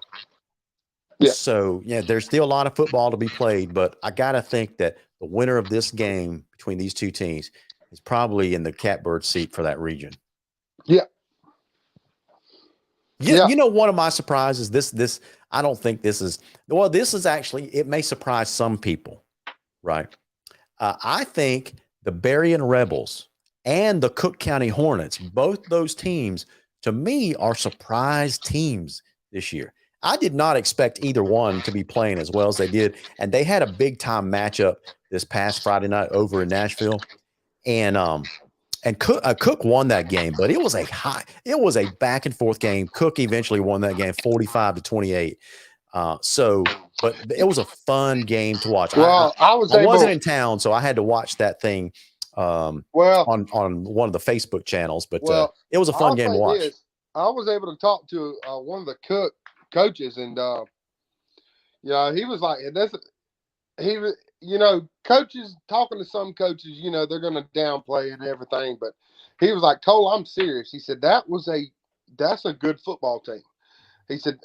Yeah. So, there's still a lot of football to be played, but I got to think that the winner of this game between these two teams is probably in the catbird seat for that region. Yeah. One of my surprises, this I don't think this is actually, it may surprise some people, right? I think the Berrien Rebels and the Cook County Hornets, both those teams, to me, are surprise teams this year. I did not expect either one to be playing as well as they did, and they had a big-time matchup this past Friday night over in Nashville, and Cook won that game, but it was a back-and-forth game. Cook eventually won that game 45-28. But it was a fun game to watch. Well, I wasn't in town, so I had to watch that thing on one of the Facebook channels. But it was a fun game to watch. I was able to talk to one of the Cook coaches, and he was like, coaches talking to some coaches, they're going to downplay and everything, but he was like, Cole, I'm serious. He said that's a good football team. He said,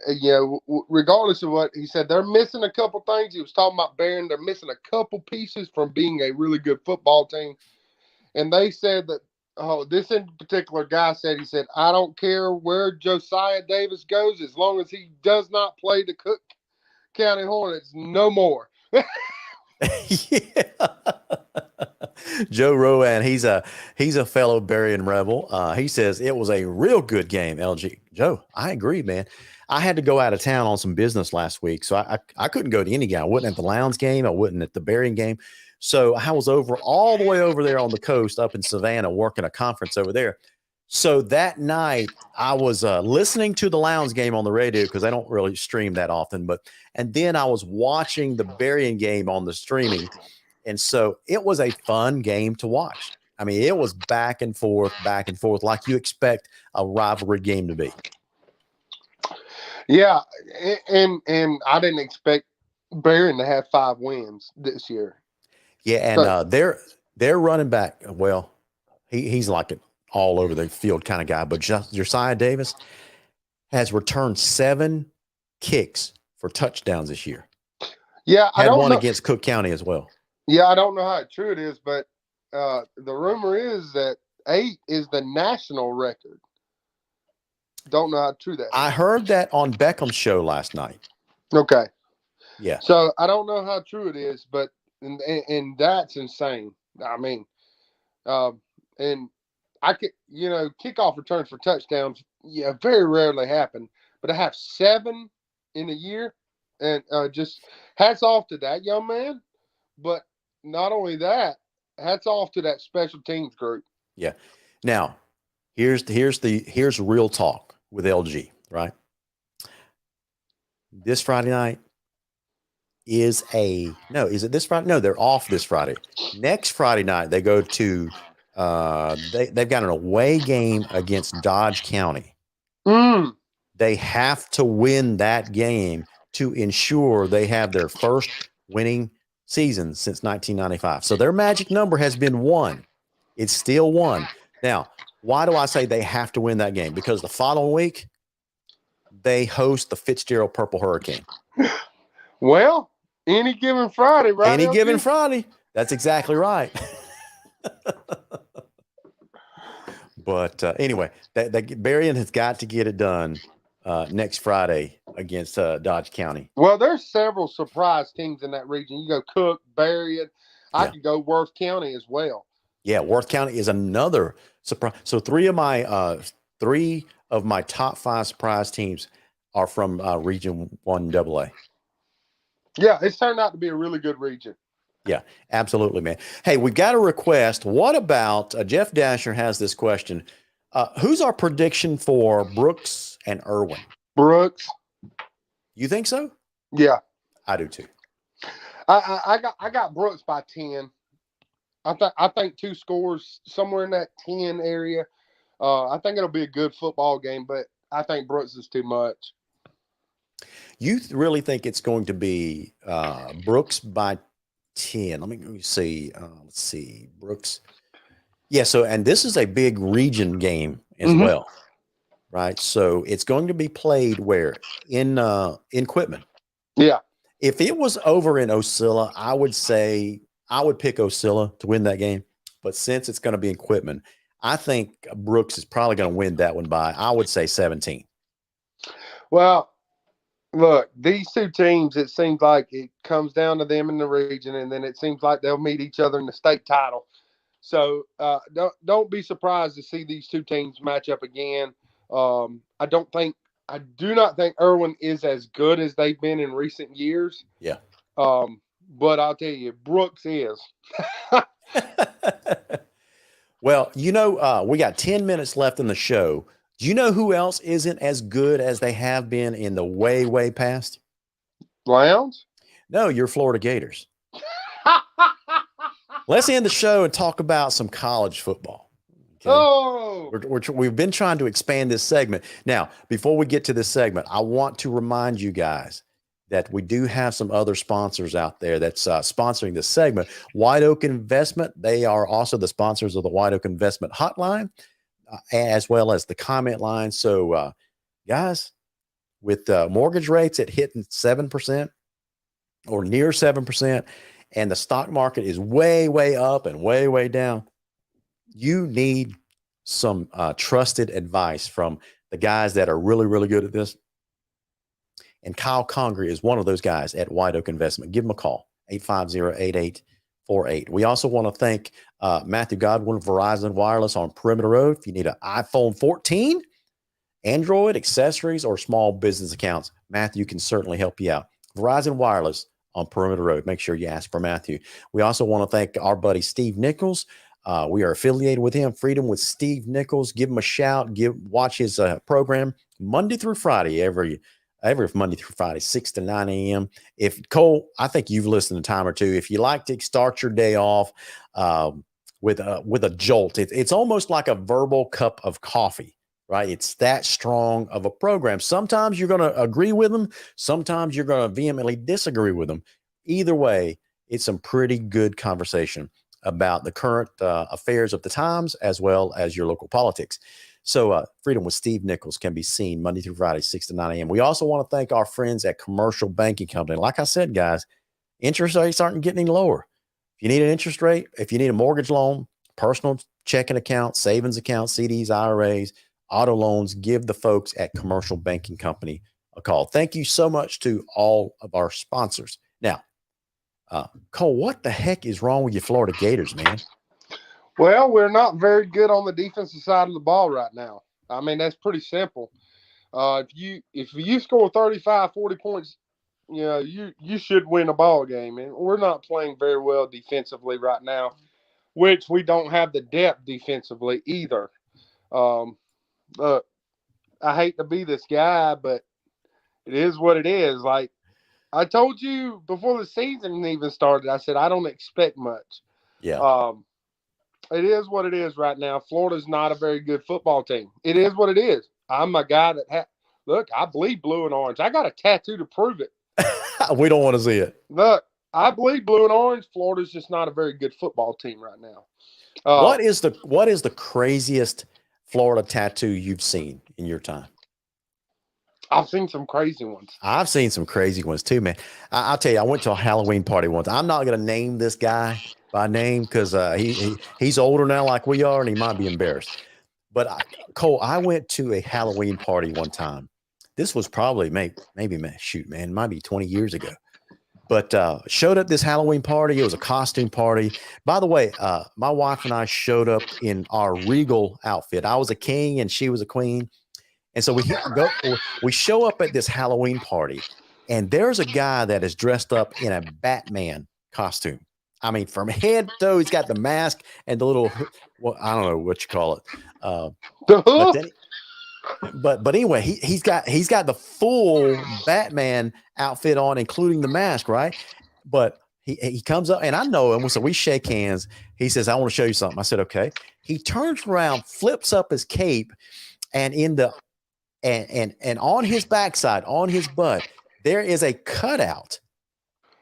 regardless of what he said, they're missing a couple things. He was talking about Barron. They're missing a couple pieces from being a really good football team. And they said that, this in particular guy said, he said, I don't care where Josiah Davis goes as long as he does not play the Cook County Hornets no more. Yeah. Joe Rowan, he's a fellow Berrien Rebel. He says it was a real good game, LG. Joe, I agree, man. I had to go out of town on some business last week, so I couldn't go to any game. I wasn't at the Lowndes game. I wasn't at the Berrien game. So I was all the way over there on the coast up in Savannah working a conference over there. So that night I was listening to the Lowndes game on the radio because I don't really stream that often, and then I was watching the Berrien game on the streaming. And so it was a fun game to watch. I mean, it was back and forth, like you expect a rivalry game to be. Yeah, and I didn't expect Berrien to have 5 wins this year. Yeah, and their running back, well, he's like an all over the field kind of guy, but Josiah Davis has returned 7 kicks for touchdowns this year. Yeah, had one against Cook County as well. Yeah, I don't know how true it is, but the rumor is that 8 is the national record. Don't know how true that is. I heard that on Beckham's show last night. Okay. Yeah. So I don't know how true it is, but and that's insane. I mean, and I could, kickoff returns for touchdowns, very rarely happen. But I have 7 in a year, and just hats off to that young man. But not only that, hats off to that special teams group. Yeah. Now, here's real talk with LG, right? This Friday night is it this Friday? No, they're off this Friday. Next Friday night, they go to they've got an away game against Dodge County. They have to win that game to ensure they have their first winning season since 1995. So their magic number has been 1. It's still 1. Now, why do I say they have to win that game? Because the following week, they host the Fitzgerald Purple Hurricane. Well, any given Friday, right? Any given Friday. That's exactly right. But anyway, Berrien has got to get it done next Friday against Dodge County. Well, there's several surprise teams in that region. You go Cook, Berrien. I could go Worth County as well. Yeah, Worth County is another surprise. So 3 of my top 5 surprise teams are from Region 1AA. Yeah, it's turned out to be a really good region. Yeah, absolutely, man. Hey, we got a request. What about Jeff Dasher has this question. Who's our prediction for Brooks and Irwin? Brooks. You think so? Yeah. I do too. I got Brooks by 10. I think 2 scores somewhere in that 10 area. I think it'll be a good football game, but I think Brooks is too much. You really think it's going to be Brooks by 10? Let me see. Let's see. Brooks. Yeah. So, and this is a big region game as well, right? So it's going to be played where? In Quitman. Yeah. If it was over in Ocilla, I would say I would pick Ocilla to win that game. But since it's going to be in Quitman, I think Brooks is probably going to win that one by, I would say, 17. Well, look, these 2 teams, it seems like it comes down to them in the region, and then it seems like they'll meet each other in the state title. So don't be surprised to see these 2 teams match up again. I do not think Irwin is as good as they've been in recent years. Yeah. But I'll tell you, Brooks is. Well, we got 10 minutes left in the show. Do you know who else isn't as good as they have been in the way, way past? Lowndes? No, your Florida Gators. Let's end the show and talk about some college football. Okay? Oh! We've been trying to expand this segment. Now, before we get to this segment, I want to remind you guys that we do have some other sponsors out there that's sponsoring this segment. White Oak Investment, they are also the sponsors of the White Oak Investment Hotline, as well as the comment line. So, guys, with mortgage rates at hitting 7% or near 7%, and the stock market is way, way up and way, way down, you need some trusted advice from the guys that are really, really good at this. And Kyle Congery is one of those guys at White Oak Investment. Give him a call, 850-8848. We also want to thank Matthew Godwin of Verizon Wireless on Perimeter Road. If you need an iPhone 14, Android, accessories, or small business accounts, Matthew can certainly help you out. Verizon Wireless on Perimeter Road. Make sure you ask for Matthew. We also want to thank our buddy Steve Nichols. We are affiliated with him, Freedom with Steve Nichols. Give him a shout. Watch his program Monday through Friday, every Monday through Friday, 6 to 9 a.m. If Cole, I think you've listened a time or two. If you like to start your day off with a jolt, it's almost like a verbal cup of coffee, right? It's that strong of a program. Sometimes you're going to agree with them. Sometimes you're going to vehemently disagree with them. Either way, it's some pretty good conversation about the current affairs of the times as well as your local politics. So Freedom with Steve Nichols can be seen Monday through Friday, 6 to 9 a.m. We also want to thank our friends at Commercial Banking Company. Like I said, guys, interest rates aren't getting any lower. If you need an interest rate, if you need a mortgage loan, personal checking account, savings account, CDs, IRAs, auto loans, give the folks at Commercial Banking Company a call. Thank you so much to all of our sponsors. Now, Cole, what the heck is wrong with your Florida Gators, man? Well, we're not very good on the defensive side of the ball right now. I mean, that's pretty simple. If you score 35, 40 points, you should win a ball game. And we're not playing very well defensively right now, which we don't have the depth defensively either. Look, I hate to be this guy, but it is what it is. Like I told you before the season even started, I said I don't expect much. Yeah. It is what it is right now. Florida's not a very good football team. It is what it is. I'm a guy that look, I bleed blue and orange. I got a tattoo to prove it. We don't want to see it. Look, I bleed blue and orange. Florida's just not a very good football team right now. What is the craziest Florida tattoo you've seen in your time? I've seen some crazy ones. I've seen some crazy ones too, man. I'll tell you, I went to a Halloween party once. I'm not going to name this guy by name because he's older now like we are, and he might be embarrassed. But Cole, I went to a Halloween party one time. This was probably maybe it might be 20 years ago. But showed up this Halloween party. It was a costume party. By the way, my wife and I showed up in our regal outfit. I was a king and she was a queen. And so we show up at this Halloween party, and there's a guy that is dressed up in a Batman costume. I mean, from head to toe, he's got the mask and the little, well, I don't know what you call it. The hook. But anyway, he's got the full Batman outfit on, including the mask, right? But he comes up, and I know him, so we shake hands. He says, "I want to show you something." I said, "Okay." He turns around, flips up his cape, and and on his backside, on his butt, there is a cutout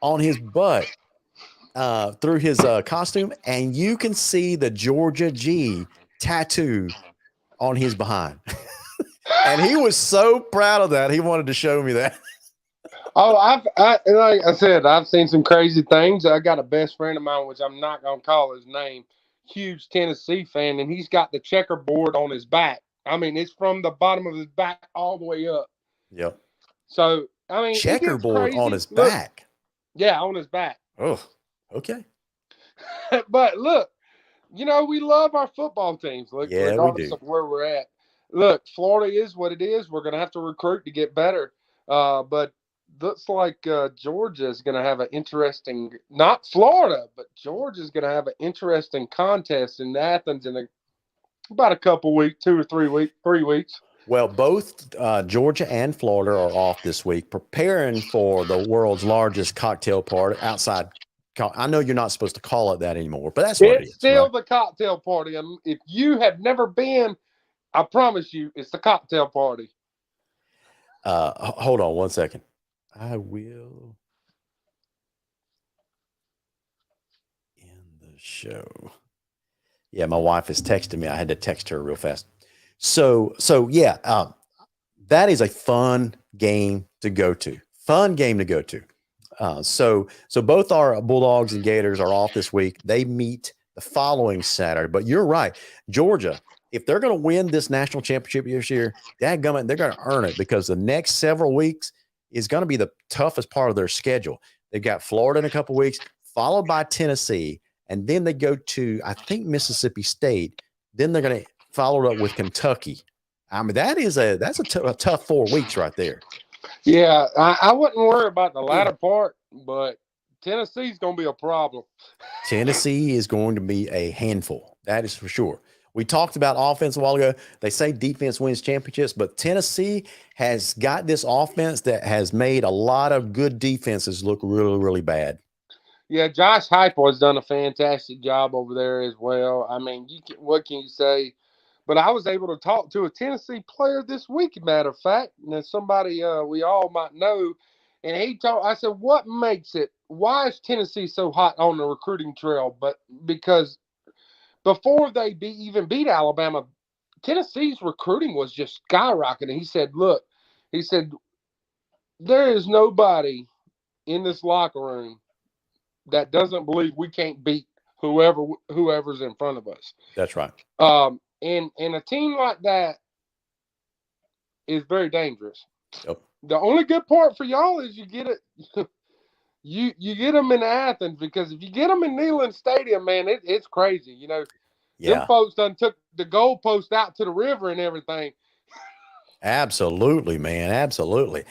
on his butt through his costume, and you can see the Georgia G tattoo on his behind. And he was so proud of that. He wanted to show me that. Oh, like I said, I've seen some crazy things. I got a best friend of mine, which I'm not going to call his name, huge Tennessee fan, and he's got the checkerboard on his back. I mean, it's from the bottom of his back all the way up. Yep. So, I mean, checkerboard on his back. Yeah, on his back. Oh, okay. But look, we love our football teams. Look, yeah, regardless of where we're at. Look, Florida is what it is. We're going to have to recruit to get better. But looks like Georgia is going to have an interesting, not Florida, but Georgia is going to have an interesting contest in Athens in about a couple weeks, 2 or 3 weeks, 3 weeks. Well, both Georgia and Florida are off this week, preparing for the world's largest cocktail party outside. I know you're not supposed to call it that anymore, but that's what it is. It's still right? the cocktail party. And if you have never been, I promise you, it's the cocktail party. Hold on one second. I will end the show. Yeah, my wife is texting me. I had to text her real fast. So yeah, that is a fun game to go to. So both our Bulldogs and Gators are off this week. They meet the following Saturday. But you're right, Georgia. If they're going to win this national championship this year, dadgummit, they're going to earn it because the next several weeks is going to be the toughest part of their schedule. They've got Florida in a couple weeks, followed by Tennessee, and then they go to, I think, Mississippi State. Then they're going to follow it up with Kentucky. I mean, that's a tough 4 weeks right there. Yeah, I wouldn't worry about the latter part, but Tennessee's going to be a problem. Tennessee is going to be a handful. That is for sure. We talked about offense a while ago. They say defense wins championships, but Tennessee has got this offense that has made a lot of good defenses look really, really bad. Yeah, Josh Heupel has done a fantastic job over there as well. I mean, what can you say? But I was able to talk to a Tennessee player this week, matter of fact, and it's somebody we all might know. And I said, what makes it? Why is Tennessee so hot on the recruiting trail? But because before they even beat Alabama, Tennessee's recruiting was just skyrocketing. He said, look, there is nobody in this locker room that doesn't believe we can't beat whoever's in front of us. That's right. And a team like that is very dangerous. Yep. The only good part for y'all is you get it. You get them in Athens, because if you get them in Neyland Stadium, man, it's crazy. You know, them folks done took the goalpost out to the river and everything. Absolutely, man. Absolutely.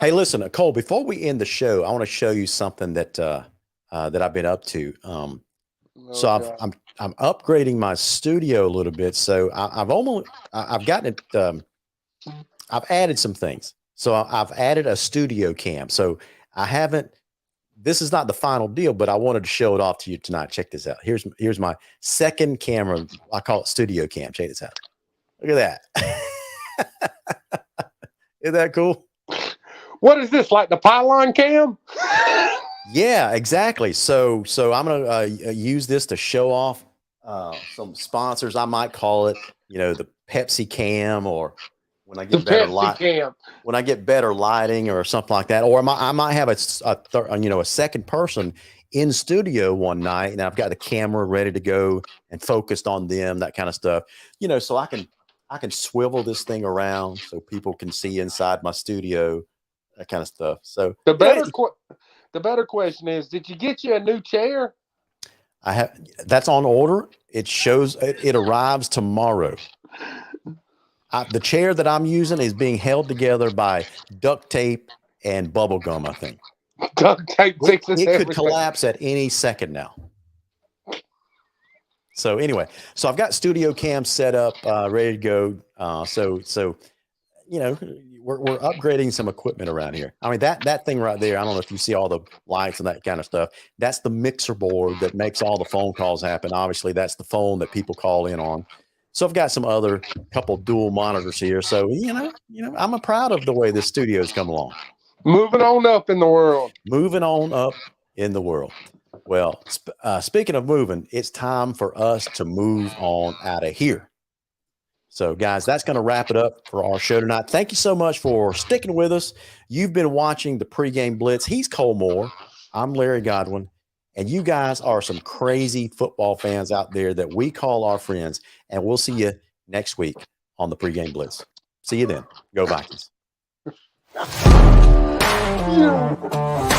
Hey, listen, Cole, before we end the show, I want to show you something that I've been up to. So I'm upgrading my studio a little bit. So I've gotten it. I've added some things. So I've added a studio cam. So this is not the final deal, but I wanted to show it off to you tonight. Check this out. Here's my second camera. I call it studio cam. Check this out. Look at that. Isn't that cool? What is this, like the pylon cam? Yeah, exactly. So I'm going to use this to show off some sponsors. I might call it, the Pepsi cam, or when I get better lighting or something like that. Or I might have a second person in studio one night, and I've got the camera ready to go and focused on them, that kind of stuff. So I can swivel this thing around so people can see inside my studio, that kind of stuff. So the better question is, did you get you a new chair? That's on order. It arrives tomorrow. The chair that I'm using is being held together by duct tape and bubble gum, I think. Duct tape fixes it everything. Could collapse at any second now. So anyway, I've got studio cam set up, ready to go. So we're upgrading some equipment around here. I mean, that thing right there, I don't know if you see all the lights and that kind of stuff. That's the mixer board that makes all the phone calls happen. Obviously, that's the phone that people call in on. So I've got some other couple dual monitors here. So, I'm proud of the way this studio's come along. Moving on up in the world. Well, speaking of moving, it's time for us to move on out of here. So, guys, that's going to wrap it up for our show tonight. Thank you so much for sticking with us. You've been watching the Pregame Blitz. He's Cole Moore. I'm Larry Godwin. And you guys are some crazy football fans out there that we call our friends. And we'll see you next week on the Pregame Blitz. See you then. Go Vikings. Yeah.